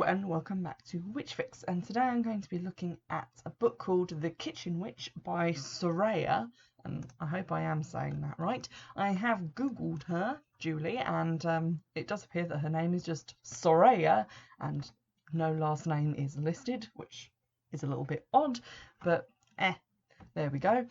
and welcome back to Witchfix, and today I'm going to be looking at a book called The Kitchen Witch by Soraya, and I hope I am saying that right. I have googled her, Julie, and it does appear that her name is just Soraya and no last name is listed, which is a little bit odd, but there we go.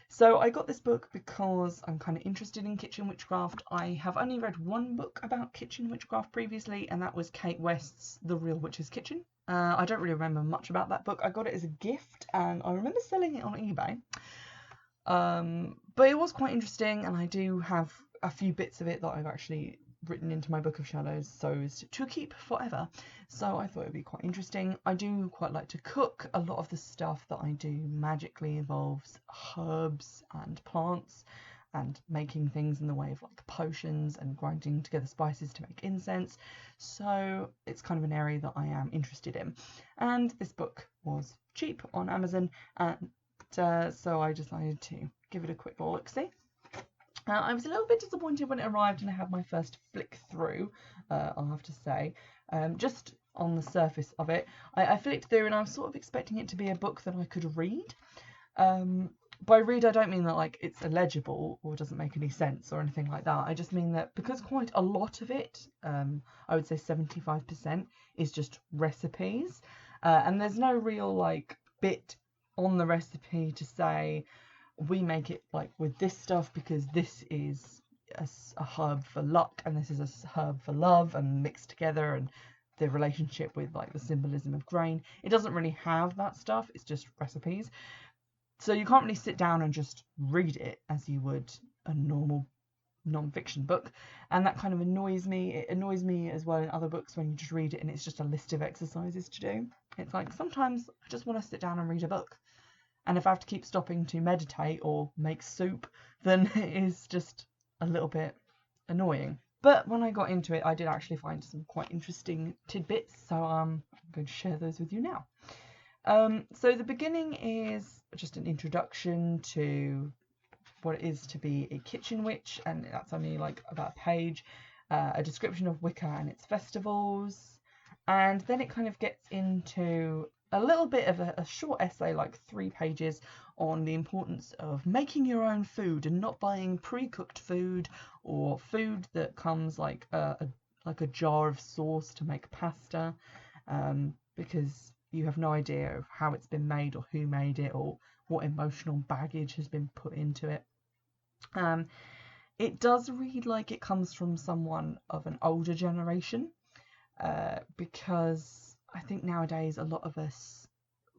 So I got this book because I'm kind of interested in kitchen witchcraft. I have only read one book about kitchen witchcraft previously, and that was Kate West's The Real Witch's Kitchen. I don't really remember much about that book. I got it as a gift, and I remember selling it on eBay. But it was quite interesting, and I do have a few bits of it that I've actually written into my book of shadows so as to keep forever, so I thought it would be quite interesting. I do quite like to cook. A lot of the stuff that I do magically involves herbs and plants and making things in the way of like potions and grinding together spices to make incense, so it's kind of an area that I am interested in, and this book was cheap on Amazon, and so I decided to give it a quick look-see. I was a little bit disappointed when it arrived and I had my first flick through, I'll have to say. Just on the surface of it, I flicked through and I was sort of expecting it to be a book that I could read. By read, I don't mean that like it's illegible or doesn't make any sense or anything like that. I just mean that because quite a lot of it, I would say 75%, is just recipes. And there's no real like bit on the recipe to say, we make it like with this stuff because this is a herb for luck and this is a herb for love, and mixed together, and the relationship with like the symbolism of grain. It doesn't really have that stuff. It's just recipes. So you can't really sit down and just read it as you would a normal non-fiction book, and that kind of annoys me. It annoys me as well in other books when you just read it and it's just a list of exercises to do. It's like sometimes I just want to sit down and read a book. And if I have to keep stopping to meditate or make soup, then it is just a little bit annoying. But when I got into it, I did actually find some quite interesting tidbits, so I'm going to share those with you now. So the beginning is just an introduction to what it is to be a kitchen witch, and that's only like about a page, a description of Wicca and its festivals, and then it kind of gets into a little bit of a short essay, like 3 pages, on the importance of making your own food and not buying pre-cooked food or food that comes like a jar of sauce to make pasta, because you have no idea of how it's been made or who made it or what emotional baggage has been put into it. It does read like it comes from someone of an older generation, because I think nowadays a lot of us,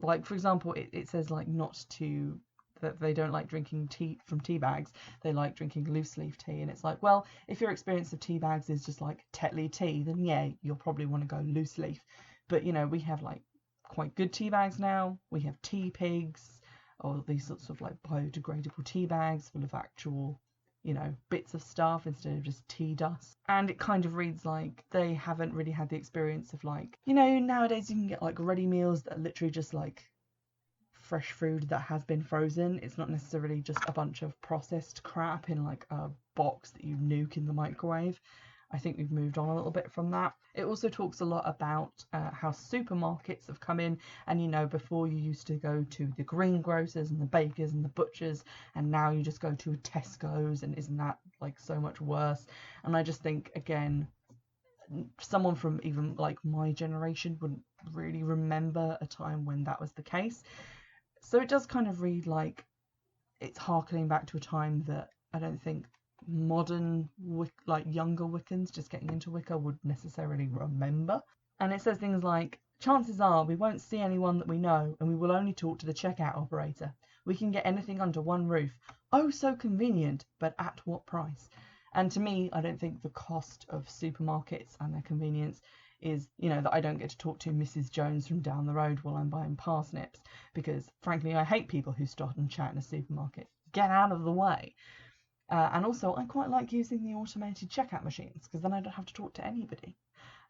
like for example, it says like that they don't like drinking tea from tea bags, they like drinking loose leaf tea, and it's like, well, if your experience of tea bags is just like Tetley tea, then yeah, you'll probably want to go loose leaf. But you know, we have like quite good tea bags now. We have tea pigs, or these sorts of like biodegradable tea bags full of actual, you know, bits of stuff instead of just tea dust. And it kind of reads like they haven't really had the experience of, like, you know, nowadays you can get like ready meals that are literally just like fresh food that has been frozen. It's not necessarily just a bunch of processed crap in like a box that you nuke in the microwave. I think we've moved on a little bit from that. It also talks a lot about how supermarkets have come in, and you know, before you used to go to the greengrocers and the bakers and the butchers, and now you just go to a Tesco's, and isn't that like so much worse? And I just think, again, someone from even like my generation wouldn't really remember a time when that was the case. So it does kind of read like it's harkening back to a time that I don't think modern, like younger Wiccans just getting into Wicca would necessarily remember. And it says things like, chances are we won't see anyone that we know, and we will only talk to the checkout operator. We can get anything under one roof. Oh, so convenient, but at what price? And to me, I don't think the cost of supermarkets and their convenience is, you know, that I don't get to talk to Mrs. Jones from down the road while I'm buying parsnips, because frankly I hate people who stop and chat in a supermarket. Get out of the way. And also, I quite like using the automated checkout machines because then I don't have to talk to anybody.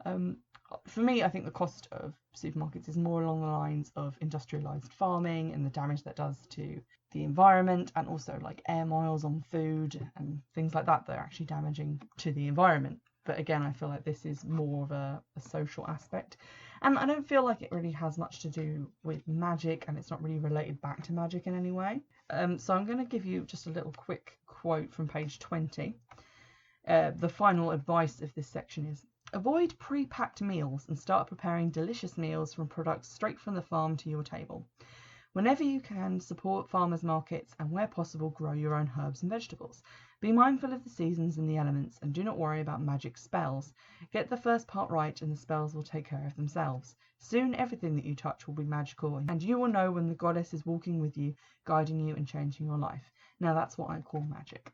For me, I think the cost of supermarkets is more along the lines of industrialised farming and the damage that does to the environment, and also like air miles on food and things like that that are actually damaging to the environment. But again, I feel like this is more of a social aspect. And I don't feel like it really has much to do with magic, and it's not really related back to magic in any way. So I'm going to give you just a little quick quote from page 20. The final advice of this section is: avoid pre-packed meals and start preparing delicious meals from products straight from the farm to your table. Whenever you can, support farmers markets and where possible grow your own herbs and vegetables. Be mindful of the seasons and the elements, and do not worry about magic spells. Get the first part right and the spells will take care of themselves. Soon everything that you touch will be magical, and you will know when the goddess is walking with you, guiding you and changing your life. Now that's what I call magic.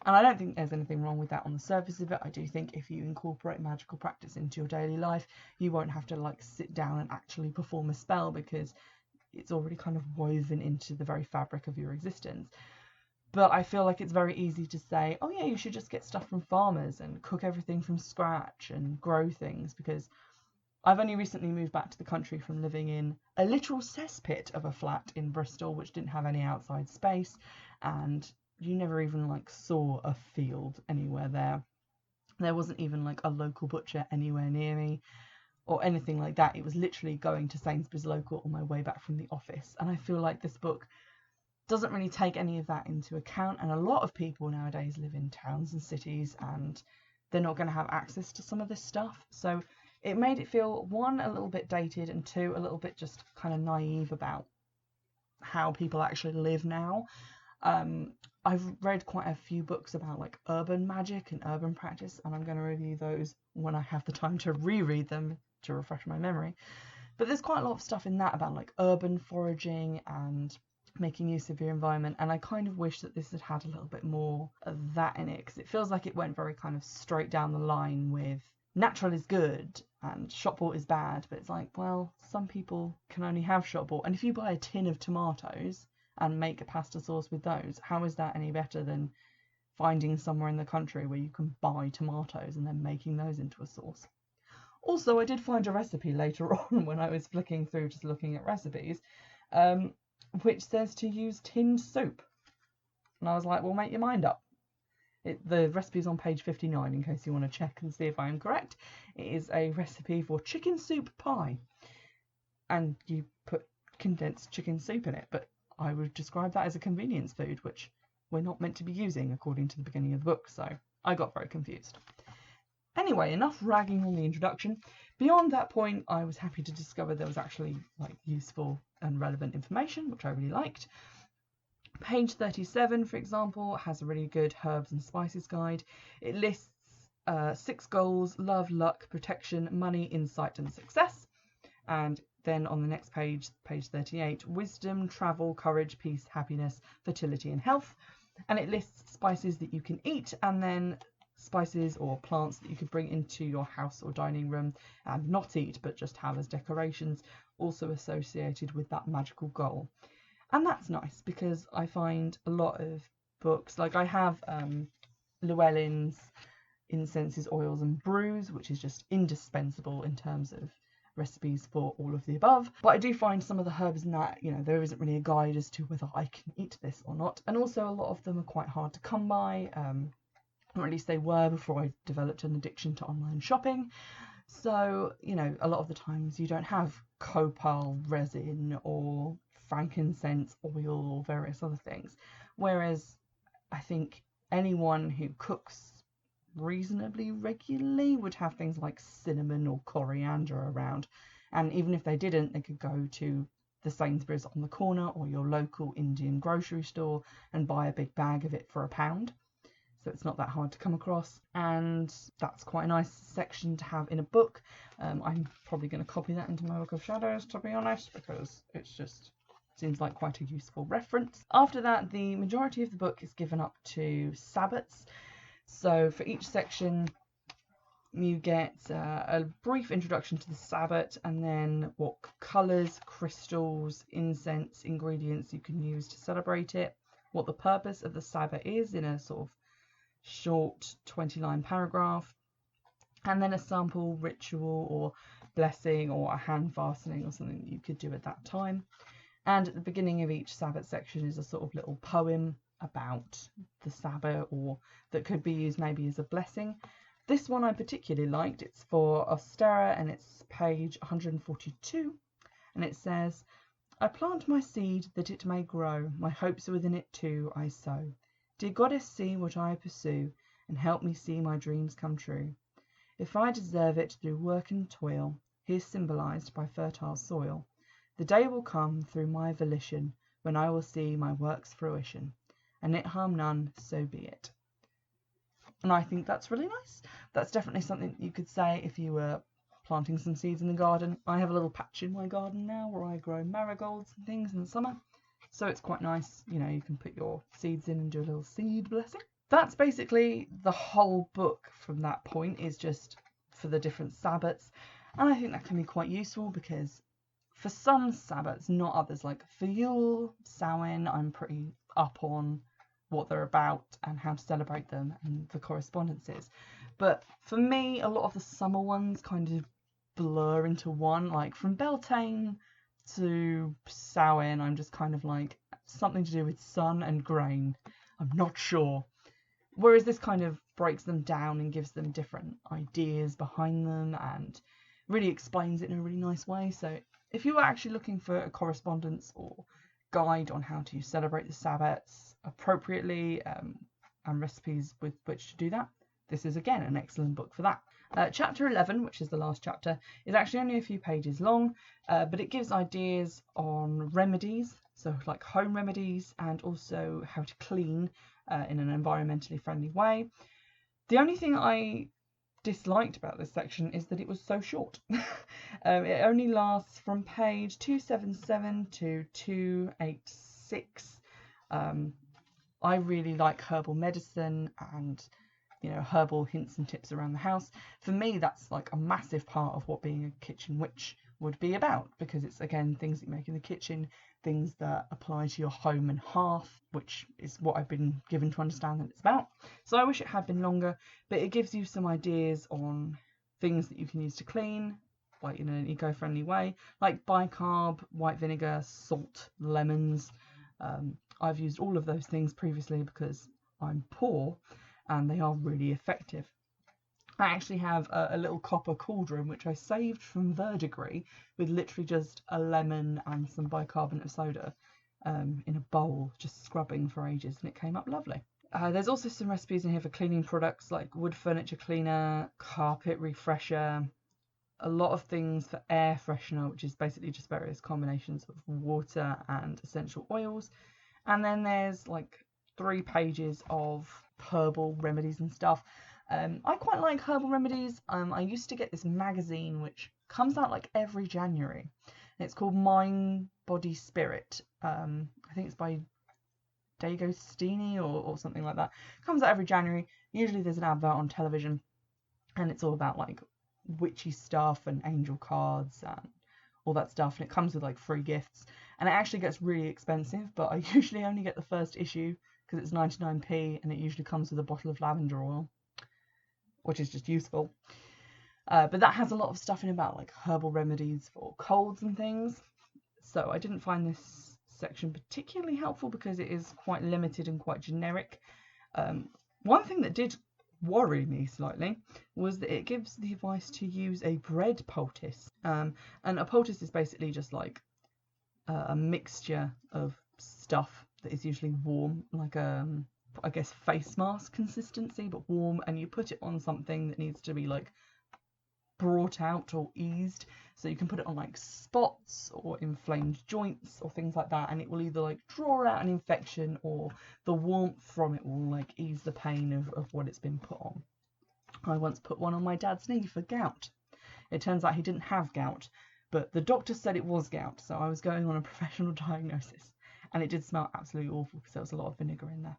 And I don't think there's anything wrong with that on the surface of it. I do think if you incorporate magical practice into your daily life, you won't have to like sit down and actually perform a spell, because it's already kind of woven into the very fabric of your existence. But I feel like it's very easy to say, oh yeah, you should just get stuff from farmers and cook everything from scratch and grow things, because I've only recently moved back to the country from living in a literal cesspit of a flat in Bristol, which didn't have any outside space, and you never even like saw a field anywhere there. There wasn't even like a local butcher anywhere near me or anything like that. It was literally going to Sainsbury's local on my way back from the office. And I feel like this book doesn't really take any of that into account. And a lot of people nowadays live in towns and cities, and they're not going to have access to some of this stuff. So it made it feel, one, a little bit dated, and two, a little bit just kind of naive about how people actually live now. I've read quite a few books about like urban magic and urban practice, and I'm going to review those when I have the time to reread them to refresh my memory. But there's quite a lot of stuff in that about like urban foraging and making use of your environment, and I kind of wish that this had had a little bit more of that in it, because it feels like it went very kind of straight down the line with natural is good and shop bought is bad. But it's like, well, some people can only have shop bought, and if you buy a tin of tomatoes and make a pasta sauce with those, how is that any better than finding somewhere in the country where you can buy tomatoes and then making those into a sauce? Also, I did find a recipe later on when I was flicking through just looking at recipes, which says to use tinned soup. And I was like, well, make your mind up. The recipe is on page 59 in case you want to check and see if I am correct. It is a recipe for chicken soup pie. And you put condensed chicken soup in it, but I would describe that as a convenience food, which we're not meant to be using according to the beginning of the book, so I got very confused. Anyway, enough ragging on the introduction. Beyond that point, I was happy to discover there was actually like useful and relevant information, which I really liked. Page 37, for example, has a really good herbs and spices guide. It lists 6 goals: love, luck, protection, money, insight, and success. And then on the next page, page 38, wisdom, travel, courage, peace, happiness, fertility, and health. And it lists spices that you can eat, and then spices or plants that you could bring into your house or dining room and not eat, but just have as decorations, also associated with that magical goal. And that's nice, because I find a lot of books, like I have Llewellyn's Incenses, Oils and Brews, which is just indispensable in terms of recipes for all of the above. But I do find some of the herbs in that, there isn't really a guide as to whether I can eat this or not. And also a lot of them are quite hard to come by, or at least they were before I developed an addiction to online shopping. So, a lot of the times you don't have copal resin or frankincense oil or various other things. Whereas I think anyone who cooks reasonably regularly would have things like cinnamon or coriander around, and even if they didn't, they could go to the Sainsbury's on the corner or your local Indian grocery store and buy a big bag of it for £1. So it's not that hard to come across, and that's quite a nice section to have in a book. I'm probably going to copy that into my Book of Shadows, to be honest, because it's just seems like quite a useful reference. After that, the majority of the book is given up to sabbats. So for each section, you get a brief introduction to the sabbat, and then what colours, crystals, incense, ingredients you can use to celebrate it, what the purpose of the sabbat is in a sort of short 20-line paragraph, and then a sample ritual or blessing or a hand fastening or something that you could do at that time. And at the beginning of each Sabbath section is a sort of little poem about the Sabbath, or that could be used maybe as a blessing. This one I particularly liked. It's for Ostera and it's page 142, and it says, I plant my seed that it may grow, my hopes within it too I sow. Dear Goddess, see what I pursue, and help me see my dreams come true. If I deserve it through work and toil, here symbolized by fertile soil, the day will come through my volition when I will see my work's fruition, and it harm none, so be it. And I think that's really nice. That's definitely something you could say if you were planting some seeds in the garden. I have a little patch in my garden now where I grow marigolds and things in the summer, so it's quite nice. You know, you can put your seeds in and do a little seed blessing. That's basically the whole book from that point, is just for the different Sabbats, and I think that can be quite useful because for some Sabbats, not others. Like for Yule, Samhain, I'm pretty up on what they're about and how to celebrate them and the correspondences. But for me, a lot of the summer ones kind of blur into one. Like from Beltane to Samhain, I'm just kind of like something to do with sun and grain. I'm not sure. Whereas this kind of breaks them down and gives them different ideas behind them and really explains it in a really nice way. So if you were actually looking for a correspondence or guide on how to celebrate the Sabbats appropriately and recipes with which to do that, this is again an excellent book for that. Chapter 11, which is the last chapter, is actually only a few pages long, but it gives ideas on remedies, so like home remedies, and also how to clean in an environmentally friendly way. The only thing I disliked about this section is that it was so short. It only lasts from page 277 to 286. I really like herbal medicine and, you know, herbal hints and tips around the house. For me, that's like a massive part of what being a kitchen witch would be about, because it's, again, things that you make in the kitchen, things that apply to your home and hearth, which is what I've been given to understand that it's about. So I wish it had been longer, but it gives you some ideas on things that you can use to clean, like in an eco-friendly way, like bicarb, white vinegar, salt, lemons. I've used all of those things previously because I'm poor, and they are really effective. I actually have a little copper cauldron which I saved from verdigris with literally just a lemon and some bicarbonate of soda in a bowl, just scrubbing for ages, and it came up lovely. There's also some recipes in here for cleaning products like wood furniture cleaner, carpet refresher, a lot of things for air freshener, which is basically just various combinations of water and essential oils. And then there's like 3 pages of herbal remedies and stuff. I quite like herbal remedies. I used to get this magazine which comes out like every January. And it's called Mind, Body, Spirit. I think it's by D'Agostini or something like that. It comes out every January. Usually there's an advert on television, and it's all about like witchy stuff and angel cards and all that stuff. And it comes with like free gifts. And it actually gets really expensive, but I usually only get the first issue because it's 99p, and it usually comes with a bottle of lavender oil, which is just useful. But that has a lot of stuff in about like herbal remedies for colds and things. So I didn't find this section particularly helpful because it is quite limited and quite generic. One thing that did worry me slightly was that it gives the advice to use a bread poultice. And a poultice is basically just like a mixture of stuff that is usually warm, like I guess face mask consistency, but warm, and you put it on something that needs to be like brought out or eased. So you can put it on like spots or inflamed joints or things like that, and it will either like draw out an infection, or the warmth from it will like ease the pain of what it's been put on. I once put one on my dad's knee for gout. It turns out he didn't have gout, but the doctor said it was gout, so I was going on a professional diagnosis, and it did smell absolutely awful because there was a lot of vinegar in there.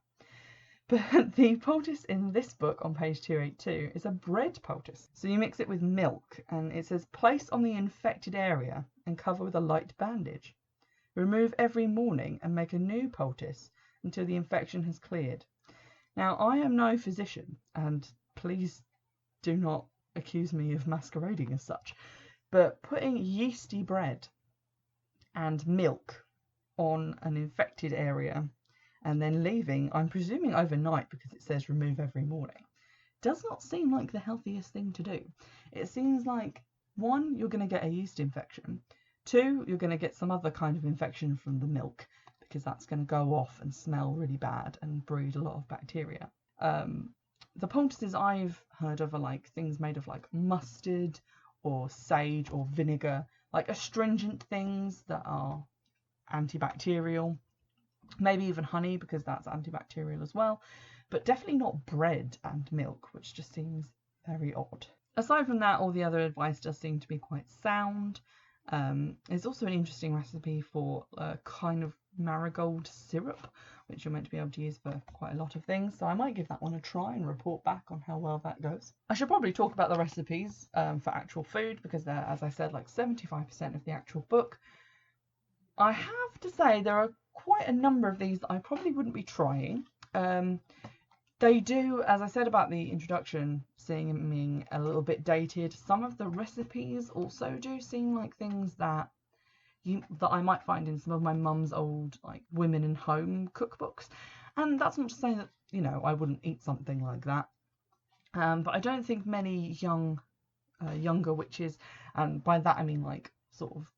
But the poultice in this book on page 282 is a bread poultice. So you mix it with milk, and it says place on the infected area and cover with a light bandage. Remove every morning and make a new poultice until the infection has cleared. Now, I am no physician, and please do not accuse me of masquerading as such, but putting yeasty bread and milk on an infected area and then leaving, I'm presuming overnight because it says remove every morning, does not seem like the healthiest thing to do. It seems like, one, you're going to get a yeast infection. Two, you're going to get some other kind of infection from the milk, because that's going to go off and smell really bad and breed a lot of bacteria. The poultices I've heard of are like things made of like mustard or sage or vinegar, like astringent things that are antibacterial. Maybe even honey, because that's antibacterial as well, but definitely not bread and milk, which just seems very odd. Aside from that, all the other advice does seem to be quite sound. There's also an interesting recipe for a kind of marigold syrup, which you're meant to be able to use for quite a lot of things, so I might give that one a try and report back on how well that goes. I should probably talk about the recipes for actual food, because they're, as I said, like 75% of the actual book. I have to say there are quite a number of these that I probably wouldn't be trying. They do, as I said about the introduction, seeming a little bit dated. Some of the recipes also do seem like things that I might find in some of my mum's old like women in home cookbooks, and that's not to say that, you know, I wouldn't eat something like that. But I don't think many younger witches, and by that I mean like sort of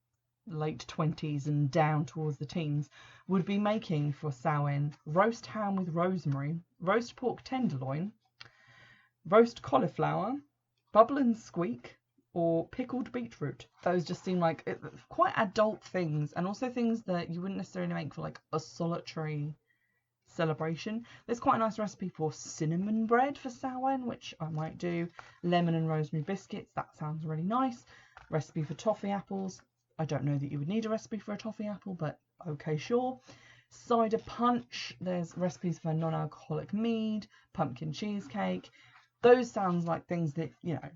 late 20s and down towards the teens, would be making for Samhain roast ham with rosemary, roast pork tenderloin, roast cauliflower, bubble and squeak, or pickled beetroot. Those just seem like quite adult things, and also things that you wouldn't necessarily make for like a solitary celebration. There's quite a nice recipe for cinnamon bread for Samhain, which I might do. Lemon and rosemary biscuits, that sounds really nice. Recipe for toffee apples. I don't know that you would need a recipe for a toffee apple, but okay, sure. Cider punch. There's recipes for non-alcoholic mead, pumpkin cheesecake. Those sounds like things that, you know,